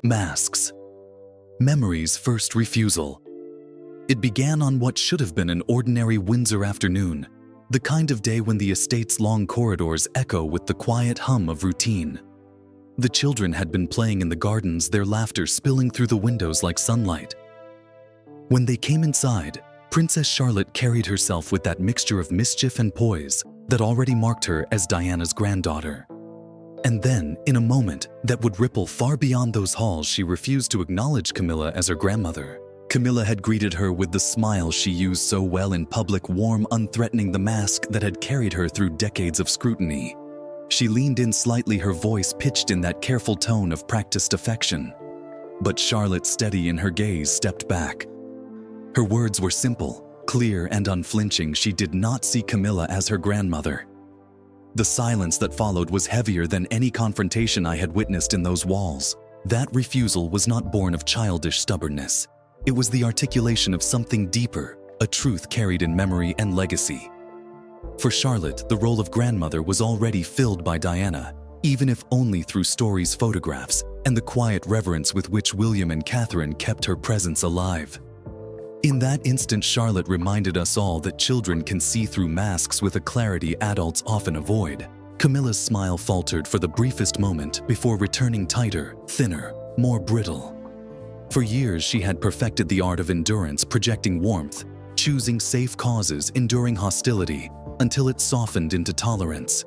Masks. Memory's first refusal. It began on what should have been an ordinary Windsor afternoon, the kind of day when the estate's long corridors echo with the quiet hum of routine. The children had been playing in the gardens, their laughter spilling through the windows like sunlight. When they came inside, Princess Charlotte carried herself with that mixture of mischief and poise that already marked her as Diana's granddaughter. And then, in a moment that would ripple far beyond those halls, she refused to acknowledge Camilla as her grandmother. Camilla had greeted her with the smile she used so well in public, warm, unthreatening, the mask that had carried her through decades of scrutiny. She leaned in slightly, her voice pitched in that careful tone of practiced affection. But Charlotte, steady in her gaze, stepped back. Her words were simple, clear, and unflinching. She did not see Camilla as her grandmother. The silence that followed was heavier than any confrontation I had witnessed in those walls. That refusal was not born of childish stubbornness. It was the articulation of something deeper, a truth carried in memory and legacy. For Charlotte, the role of grandmother was already filled by Diana, even if only through stories, photographs, and the quiet reverence with which William and Catherine kept her presence alive. In that instant, Charlotte reminded us all that children can see through masks with a clarity adults often avoid. Camilla's smile faltered for the briefest moment before returning tighter, thinner, more brittle. For years, she had perfected the art of endurance, projecting warmth, choosing safe causes, enduring hostility, until it softened into tolerance.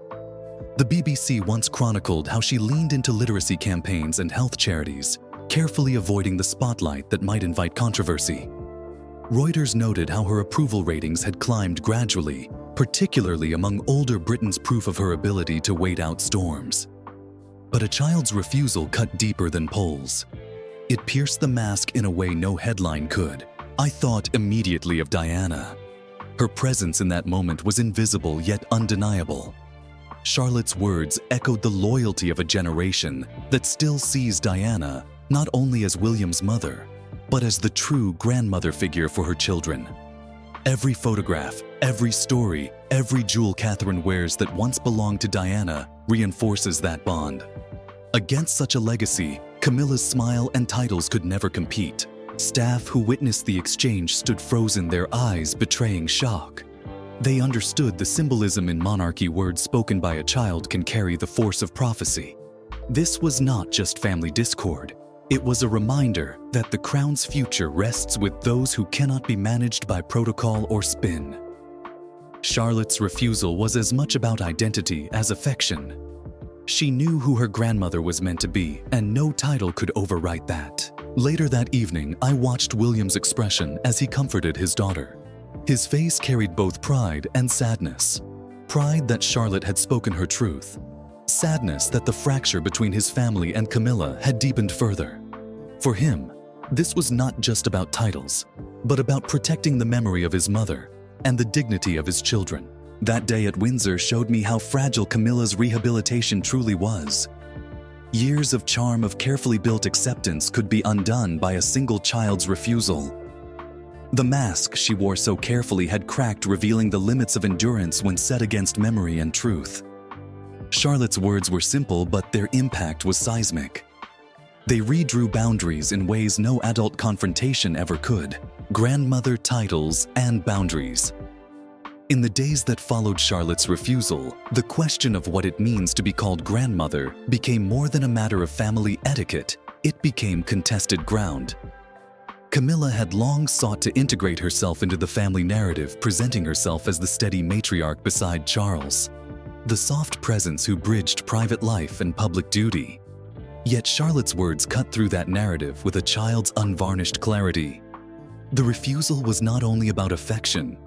The BBC once chronicled how she leaned into literacy campaigns and health charities, carefully avoiding the spotlight that might invite controversy. Reuters noted how her approval ratings had climbed gradually, particularly among older Britons, proof of her ability to wait out storms. But a child's refusal cut deeper than polls. It pierced the mask in a way no headline could. I thought immediately of Diana. Her presence in that moment was invisible yet undeniable. Charlotte's words echoed the loyalty of a generation that still sees Diana not only as William's mother, but as the true grandmother figure for her children. Every photograph, every story, every jewel Catherine wears that once belonged to Diana reinforces that bond. Against such a legacy, Camilla's smile and titles could never compete. Staff who witnessed the exchange stood frozen, their eyes betraying shock. They understood the symbolism in monarchy. Words spoken by a child can carry the force of prophecy. This was not just family discord. It was a reminder that the crown's future rests with those who cannot be managed by protocol or spin. Charlotte's refusal was as much about identity as affection. She knew who her grandmother was meant to be, and no title could overwrite that. Later that evening, I watched William's expression as he comforted his daughter. His face carried both pride and sadness. Pride that Charlotte had spoken her truth. Sadness that the fracture between his family and Camilla had deepened further. For him, this was not just about titles, but about protecting the memory of his mother and the dignity of his children. That day at Windsor showed me how fragile Camilla's rehabilitation truly was. Years of charm, of carefully built acceptance, could be undone by a single child's refusal. The mask she wore so carefully had cracked, revealing the limits of endurance when set against memory and truth. Charlotte's words were simple, but their impact was seismic. They redrew boundaries in ways no adult confrontation ever could. Grandmother, titles, and boundaries. In the days that followed Charlotte's refusal, the question of what it means to be called grandmother became more than a matter of family etiquette. It became contested ground. Camilla had long sought to integrate herself into the family narrative, presenting herself as the steady matriarch beside Charles, the soft presence who bridged private life and public duty. Yet Charlotte's words cut through that narrative with a child's unvarnished clarity. The refusal was not only about affection,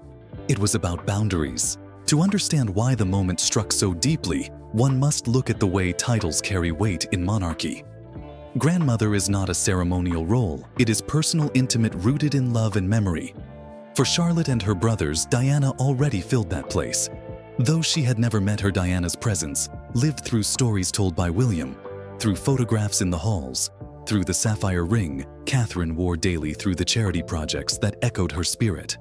it was about boundaries. To understand why the moment struck so deeply, one must look at the way titles carry weight in monarchy. Grandmother is not a ceremonial role. It is personal, intimate, rooted in love and memory. For Charlotte and her brothers, Diana already filled that place. Though she had never met her, Diana's presence lived through stories told by William, through photographs in the halls, through the sapphire ring Catherine wore daily, through the charity projects that echoed her spirit.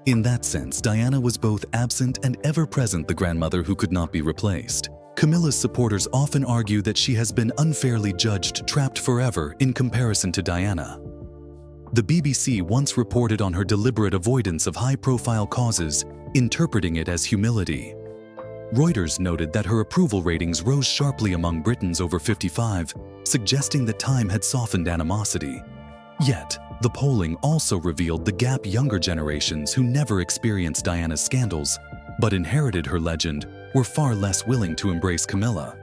In that sense, Diana was both absent and ever present, the grandmother who could not be replaced. Camilla's supporters often argue that she has been unfairly judged, trapped forever in comparison to Diana. The BBC once reported on her deliberate avoidance of high-profile causes, interpreting it as humility. Reuters noted that her approval ratings rose sharply among Britons over 55, suggesting that time had softened animosity. Yet, the polling also revealed the gap younger generations who never experienced Diana's scandals, but inherited her legend, were far less willing to embrace Camilla.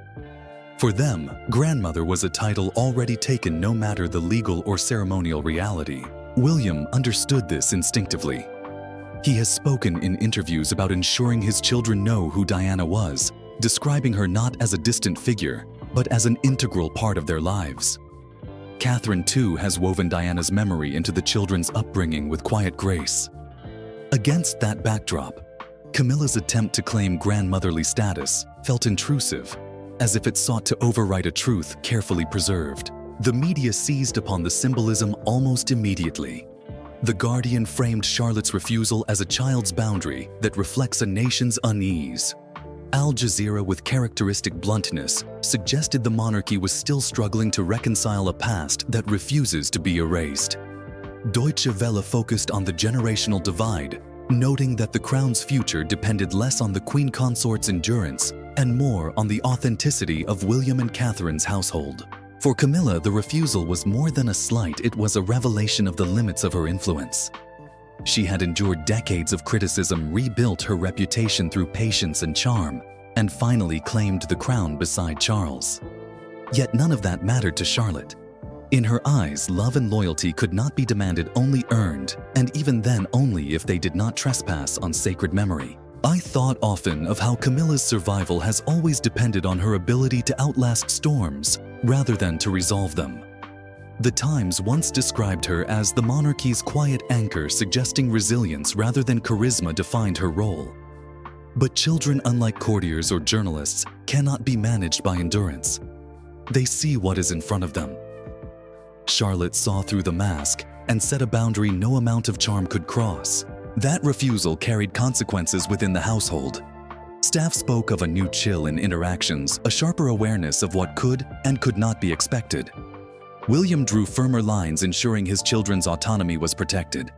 For them, grandmother was a title already taken no matter the legal or ceremonial reality. William understood this instinctively. He has spoken in interviews about ensuring his children know who Diana was, describing her not as a distant figure, but as an integral part of their lives. Catherine, too, has woven Diana's memory into the children's upbringing with quiet grace. Against that backdrop, Camilla's attempt to claim grandmotherly status felt intrusive, as if it sought to overwrite a truth carefully preserved. The media seized upon the symbolism almost immediately. The Guardian framed Charlotte's refusal as a child's boundary that reflects a nation's unease. Al Jazeera, with characteristic bluntness, suggested the monarchy was still struggling to reconcile a past that refuses to be erased. Deutsche Welle focused on the generational divide, noting that the crown's future depended less on the Queen Consort's endurance and more on the authenticity of William and Catherine's household. For Camilla, the refusal was more than a slight, it was a revelation of the limits of her influence. She had endured decades of criticism, rebuilt her reputation through patience and charm, and finally claimed the crown beside Charles. Yet none of that mattered to Charlotte. In her eyes, love and loyalty could not be demanded, only earned, and even then only if they did not trespass on sacred memory. I thought often of how Camilla's survival has always depended on her ability to outlast storms rather than to resolve them. The Times once described her as the monarchy's quiet anchor, suggesting resilience rather than charisma defined her role. But children, unlike courtiers or journalists, cannot be managed by endurance. They see what is in front of them. Charlotte saw through the mask and set a boundary no amount of charm could cross. That refusal carried consequences within the household. Staff spoke of a new chill in interactions, a sharper awareness of what could and could not be expected. William drew firmer lines, ensuring his children's autonomy was protected.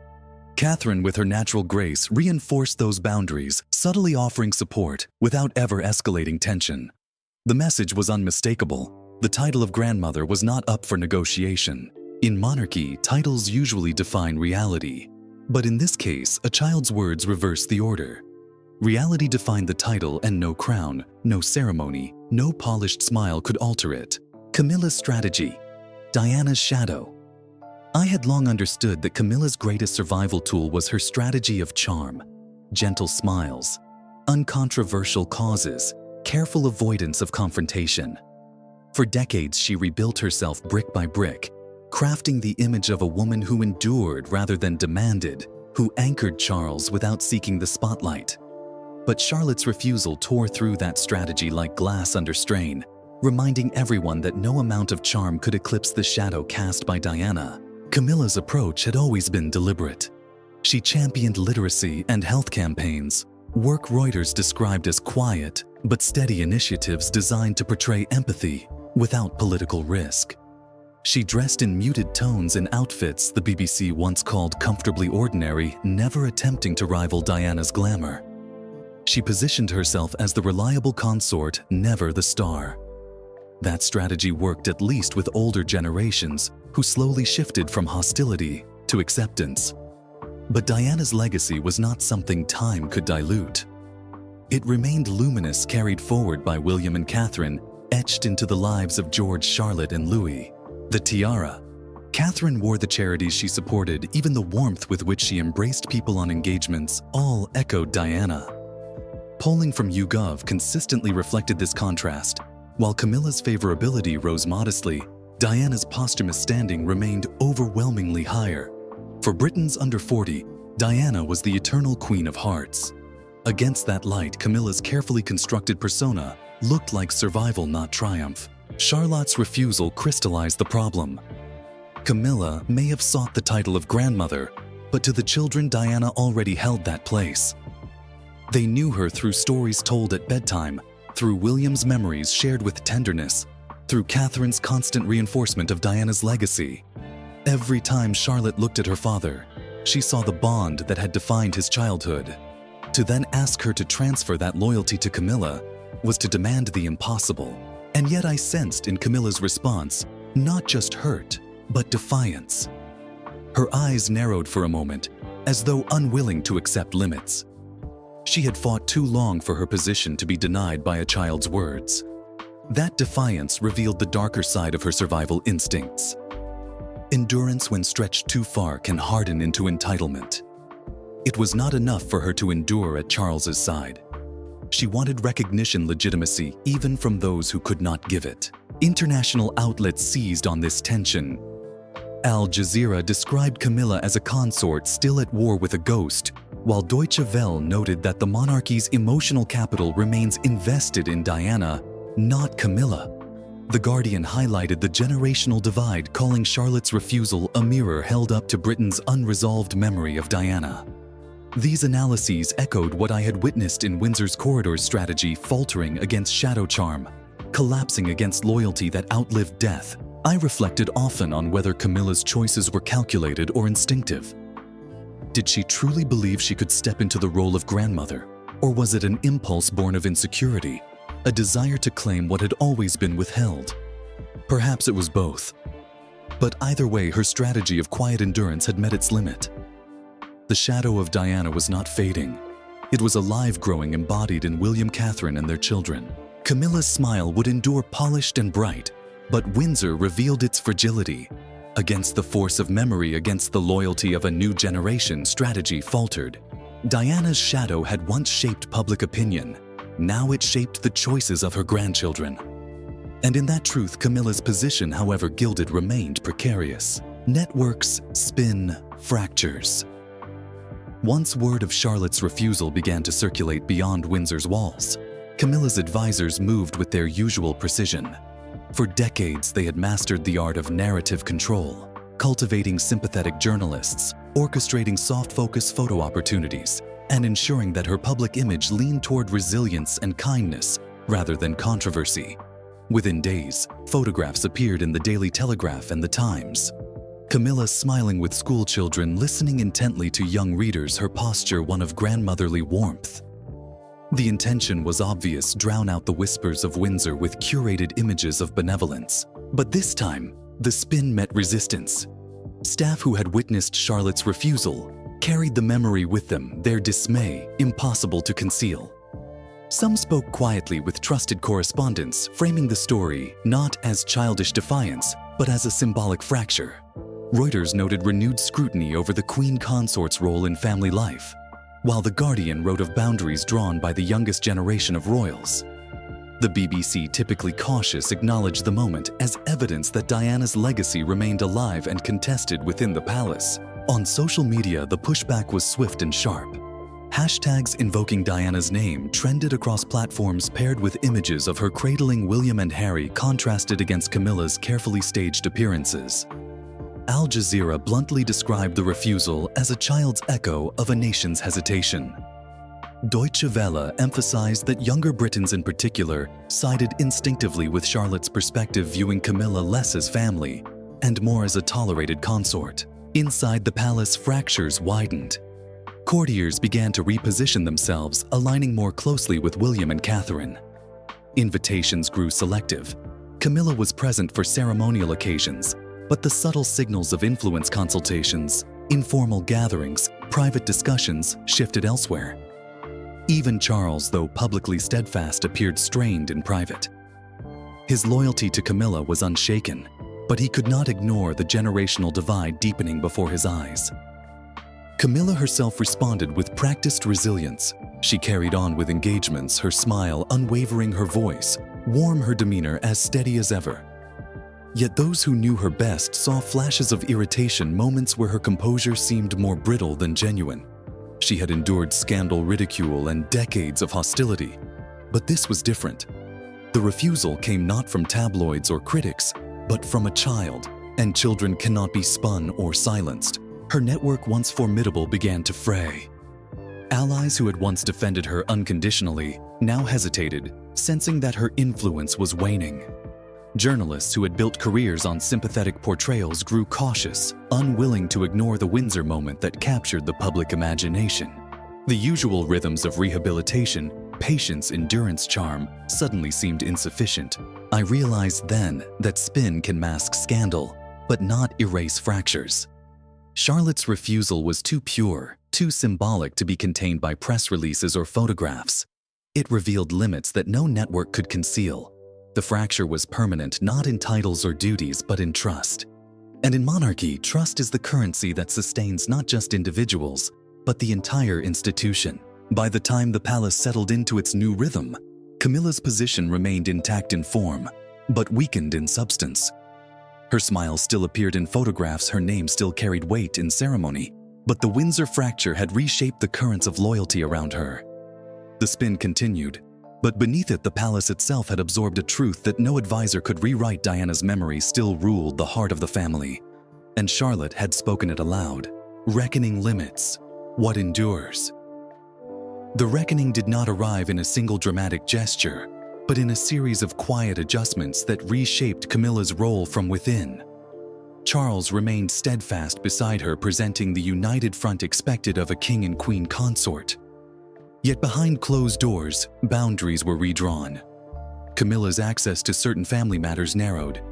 Catherine, with her natural grace, reinforced those boundaries, subtly offering support without ever escalating tension. The message was unmistakable. The title of grandmother was not up for negotiation. In monarchy, titles usually define reality. But in this case, a child's words reversed the order. Reality defined the title, and no crown, no ceremony, no polished smile could alter it. Camilla's strategy. Diana's shadow. I had long understood that Camilla's greatest survival tool was her strategy of charm, gentle smiles, uncontroversial causes, careful avoidance of confrontation. For decades, she rebuilt herself brick by brick, crafting the image of a woman who endured rather than demanded, who anchored Charles without seeking the spotlight. But Charlotte's refusal tore through that strategy like glass under strain, reminding everyone that no amount of charm could eclipse the shadow cast by Diana. Camilla's approach had always been deliberate. She championed literacy and health campaigns, work Reuters described as quiet but steady initiatives designed to portray empathy without political risk. She dressed in muted tones and outfits the BBC once called comfortably ordinary, never attempting to rival Diana's glamour. She positioned herself as the reliable consort, never the star. That strategy worked at least with older generations who slowly shifted from hostility to acceptance. But Diana's legacy was not something time could dilute. It remained luminous, carried forward by William and Catherine, etched into the lives of George, Charlotte, and Louis. The tiara. Catherine wore the charities she supported, even the warmth with which she embraced people on engagements, all echoed Diana. Polling from YouGov consistently reflected this contrast. While Camilla's favorability rose modestly, Diana's posthumous standing remained overwhelmingly higher. For Britons under 40, Diana was the eternal Queen of Hearts. Against that light, Camilla's carefully constructed persona looked like survival, not triumph. Charlotte's refusal crystallized the problem. Camilla may have sought the title of grandmother, but to the children, Diana already held that place. They knew her through stories told at bedtime, through William's memories shared with tenderness, through Catherine's constant reinforcement of Diana's legacy. Every time Charlotte looked at her father, she saw the bond that had defined his childhood. To then ask her to transfer that loyalty to Camilla was to demand the impossible. And yet I sensed in Camilla's response not just hurt, but defiance. Her eyes narrowed for a moment, as though unwilling to accept limits. She had fought too long for her position to be denied by a child's words. That defiance revealed the darker side of her survival instincts. Endurance when stretched too far can harden into entitlement. It was not enough for her to endure at Charles's side. She wanted recognition legitimacy even from those who could not give it. International outlets seized on this tension. Al Jazeera described Camilla as a consort still at war with a ghost, while Deutsche Welle noted that the monarchy's emotional capital remains invested in Diana, not Camilla. The Guardian highlighted the generational divide, calling Charlotte's refusal a mirror held up to Britain's unresolved memory of Diana. These analyses echoed what I had witnessed in Windsor's corridors strategy, faltering against shadow charm, collapsing against loyalty that outlived death. I reflected often on whether Camilla's choices were calculated or instinctive. Did she truly believe she could step into the role of grandmother, or was it an impulse born of insecurity, a desire to claim what had always been withheld? Perhaps it was both. But either way, her strategy of quiet endurance had met its limit. The shadow of Diana was not fading. It was alive, growing, embodied in William, Catherine, and their children. Camilla's smile would endure polished and bright, but Windsor revealed its fragility. Against the force of memory, against the loyalty of a new generation, strategy faltered. Diana's shadow had once shaped public opinion. Now it shaped the choices of her grandchildren. And in that truth, Camilla's position, however gilded, remained precarious. Networks spin fractures. Once word of Charlotte's refusal began to circulate beyond Windsor's walls, Camilla's advisors moved with their usual precision. For decades, they had mastered the art of narrative control, cultivating sympathetic journalists, orchestrating soft-focus photo opportunities, and ensuring that her public image leaned toward resilience and kindness rather than controversy. Within days, photographs appeared in the Daily Telegraph and the Times. Camilla smiling with school children, listening intently to young readers, her posture one of grandmotherly warmth. The intention was obvious: drown out the whispers of Windsor with curated images of benevolence. But this time, the spin met resistance. Staff who had witnessed Charlotte's refusal carried the memory with them, their dismay impossible to conceal. Some spoke quietly with trusted correspondents, framing the story not as childish defiance, but as a symbolic fracture. Reuters noted renewed scrutiny over the Queen Consort's role in family life, while The Guardian wrote of boundaries drawn by the youngest generation of royals. The BBC, typically cautious, acknowledged the moment as evidence that Diana's legacy remained alive and contested within the palace. On social media, the pushback was swift and sharp. Hashtags invoking Diana's name trended across platforms, paired with images of her cradling William and Harry, contrasted against Camilla's carefully staged appearances. Al Jazeera bluntly described the refusal as a child's echo of a nation's hesitation. Deutsche Welle emphasized that younger Britons in particular sided instinctively with Charlotte's perspective, viewing Camilla less as family and more as a tolerated consort. Inside the palace, fractures widened. Courtiers began to reposition themselves, aligning more closely with William and Catherine. Invitations grew selective. Camilla was present for ceremonial occasions, but the subtle signals of influence, consultations, informal gatherings, private discussions, shifted elsewhere. Even Charles, though publicly steadfast, appeared strained in private. His loyalty to Camilla was unshaken, but he could not ignore the generational divide deepening before his eyes. Camilla herself responded with practiced resilience. She carried on with engagements, her smile unwavering, her voice warm, her demeanor as steady as ever. Yet those who knew her best saw flashes of irritation, moments where her composure seemed more brittle than genuine. She had endured scandal, ridicule, and decades of hostility. But this was different. The refusal came not from tabloids or critics, but from a child, and children cannot be spun or silenced. Her network, once formidable, began to fray. Allies who had once defended her unconditionally now hesitated, sensing that her influence was waning. Journalists who had built careers on sympathetic portrayals grew cautious, unwilling to ignore the Windsor moment that captured the public imagination. The usual rhythms of rehabilitation, patience, endurance, charm suddenly seemed insufficient. I realized then that spin can mask scandal, but not erase fractures. Charlotte's refusal was too pure, too symbolic to be contained by press releases or photographs. It revealed limits that no network could conceal. The fracture was permanent, not in titles or duties, but in trust. And in monarchy, trust is the currency that sustains not just individuals, but the entire institution. By the time the palace settled into its new rhythm, Camilla's position remained intact in form, but weakened in substance. Her smile still appeared in photographs, her name still carried weight in ceremony, but the Windsor fracture had reshaped the currents of loyalty around her. The spin continued, but beneath it the palace itself had absorbed a truth that no advisor could rewrite. Diana's memory still ruled the heart of the family, and Charlotte had spoken it aloud. Reckoning limits. What endures? The reckoning did not arrive in a single dramatic gesture, but in a series of quiet adjustments that reshaped Camilla's role from within. Charles remained steadfast beside her, presenting the united front expected of a king and queen consort. Yet behind closed doors, boundaries were redrawn. Camilla's access to certain family matters narrowed.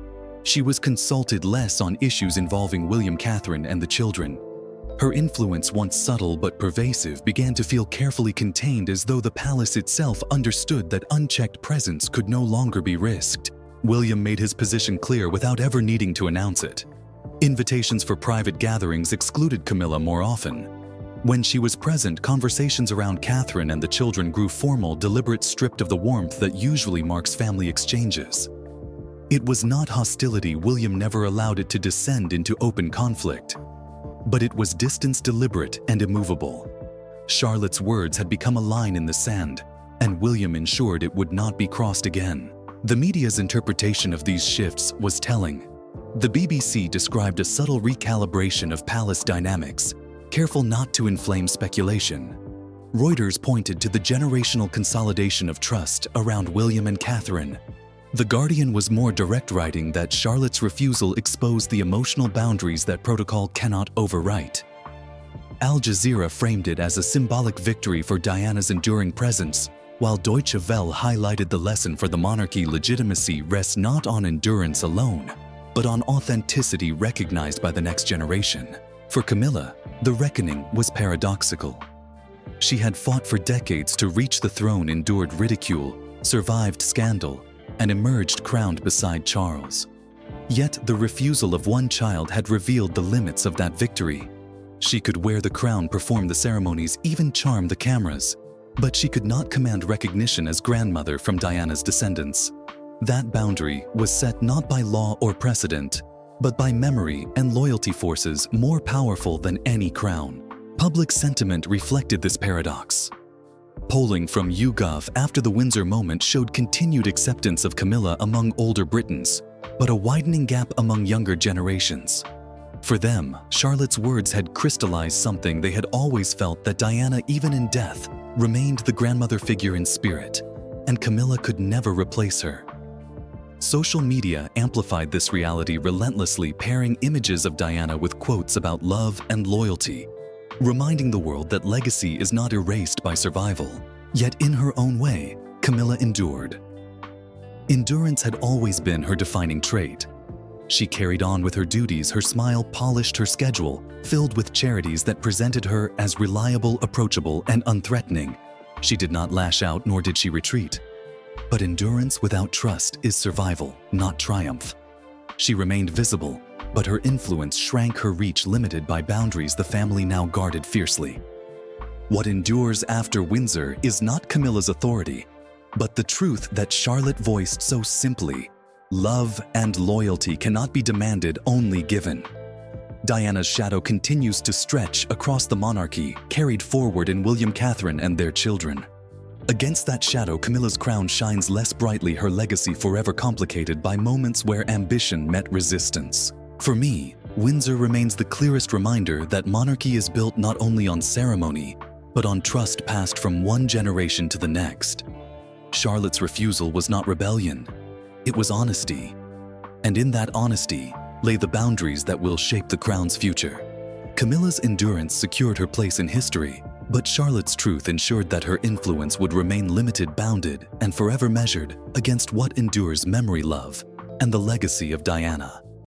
She was consulted less on issues involving William, Catherine, and the children. Her influence, once subtle but pervasive, began to feel carefully contained, as though the palace itself understood that unchecked presence could no longer be risked. William made his position clear without ever needing to announce it. Invitations for private gatherings excluded Camilla more often. When she was present, conversations around Catherine and the children grew formal, deliberate, stripped of the warmth that usually marks family exchanges. It was not hostility. William never allowed it to descend into open conflict. But it was distance, deliberate and immovable. Charlotte's words had become a line in the sand, and William ensured it would not be crossed again. The media's interpretation of these shifts was telling. The BBC described a subtle recalibration of palace dynamics, careful not to inflame speculation. Reuters pointed to the generational consolidation of trust around William and Catherine. The Guardian was more direct, writing that Charlotte's refusal exposed the emotional boundaries that protocol cannot overwrite. Al Jazeera framed it as a symbolic victory for Diana's enduring presence, while Deutsche Welle highlighted the lesson for the monarchy: legitimacy rests not on endurance alone, but on authenticity recognized by the next generation. For Camilla, the reckoning was paradoxical. She had fought for decades to reach the throne, endured ridicule, survived scandal, and emerged crowned beside Charles. Yet the refusal of one child had revealed the limits of that victory. She could wear the crown, perform the ceremonies, even charm the cameras, but she could not command recognition as grandmother from Diana's descendants. That boundary was set not by law or precedent, but by memory and loyalty, forces more powerful than any crown. Public sentiment reflected this paradox. Polling from YouGov after the Windsor moment showed continued acceptance of Camilla among older Britons, but a widening gap among younger generations. For them, Charlotte's words had crystallized something they had always felt: that Diana, even in death, remained the grandmother figure in spirit, and Camilla could never replace her. Social media amplified this reality relentlessly, pairing images of Diana with quotes about love and loyalty, reminding the world that legacy is not erased by survival. Yet in her own way, Camilla endured. Endurance had always been her defining trait. She carried on with her duties, her smile polished her schedule, filled with charities that presented her as reliable, approachable, and unthreatening. She did not lash out, nor did she retreat. But endurance without trust is survival, not triumph. She remained visible, but her influence shrank, her reach limited by boundaries the family now guarded fiercely. What endures after Windsor is not Camilla's authority, but the truth that Charlotte voiced so simply: love and loyalty cannot be demanded, only given. Diana's shadow continues to stretch across the monarchy, carried forward in William, Catherine, and their children. Against that shadow, Camilla's crown shines less brightly, her legacy forever complicated by moments where ambition met resistance. For me, Windsor remains the clearest reminder that monarchy is built not only on ceremony, but on trust passed from one generation to the next. Charlotte's refusal was not rebellion. It was honesty. And in that honesty lay the boundaries that will shape the crown's future. Camilla's endurance secured her place in history, but Charlotte's truth ensured that her influence would remain limited, bounded, and forever measured against what endures memory, love, and the legacy of Diana.